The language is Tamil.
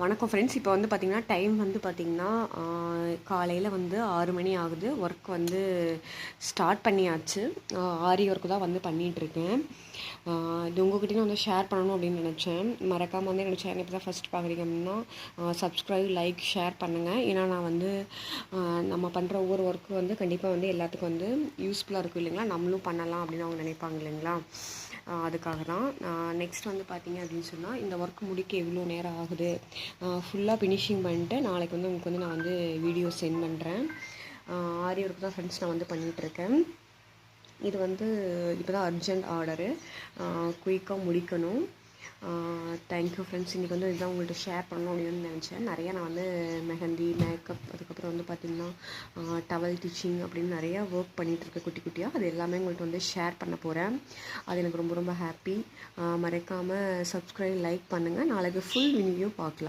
வணக்கம் ஃப்ரெண்ட்ஸ். இப்போ வந்து பார்த்திங்கன்னா டைம் வந்து பார்த்திங்கன்னா காலையில் வந்து 6 மணி ஆகுது. ஒர்க் வந்து ஸ்டார்ட் பண்ணியாச்சு. ஆரி ஒர்க்கு தான் வந்து பண்ணிகிட்ருக்கேன். இது உங்கள்கிட்டையும் வந்து ஷேர் பண்ணணும் அப்படின்னு நினச்சேன். மறக்காமல் வந்து என்னோடய சேனல் இப்போ தான் ஃபஸ்ட் பார்க்குறீங்க அப்படின்னா சப்ஸ்கிரைப், லைக், ஷேர் பண்ணுங்கள். ஏன்னா நான் வந்து நம்ம பண்ணுற ஒவ்வொரு ஒர்க்கு வந்து கண்டிப்பாக வந்து எல்லாத்துக்கும் வந்து யூஸ்ஃபுல்லாக இருக்கும் இல்லைங்களா, நம்மளும் பண்ணலாம் அப்படின்னு அவங்க நினைப்பாங்க இல்லைங்களா, அதுக்காக தான். நெக்ஸ்ட் வந்து பார்த்திங்க அப்படின்னு சொன்னால் இந்த ஒர்க் முடிக்க எவ்வளோ நேரம் ஆகுது, ஃபுல்லாக ஃபினிஷிங் பண்ணிட்டு நாளைக்கு வந்து உங்களுக்கு வந்து நான் வந்து வீடியோ சென்ட் பண்ணுறேன். ஆரி ஒர்க் தான் ஃப்ரெண்ட்ஸ் நான் வந்து பண்ணிகிட்ருக்கேன். இது வந்து இப்போ தான் அர்ஜென்ட் ஆர்டரு, குயிக்காக முடிக்கணும். Thank you friends. இன்றைக்கி வந்து இதுதான் உங்கள்கிட்ட ஷேர் பண்ணணும் அப்படின்னு நினச்சேன். நிறையா நான் வந்து மெஹந்தி, மேக்கப், அதுக்கப்புறம் வந்து பார்த்திங்கன்னா டவல் ஸ்டிச்சிங் அப்படின்னு நிறையா ஒர்க் பண்ணிகிட்ருக்கேன் குட்டி குட்டியாக. அது எல்லாமே உங்கள்கிட்ட வந்து ஷேர் பண்ண போகிறேன். அது எனக்கு ரொம்ப ரொம்ப ஹாப்பி. மறக்காமல் சப்ஸ்கிரைப், லைக் பண்ணுங்கள். நாளைக்கு ஃபுல் வீடியோ பார்க்கலாம்.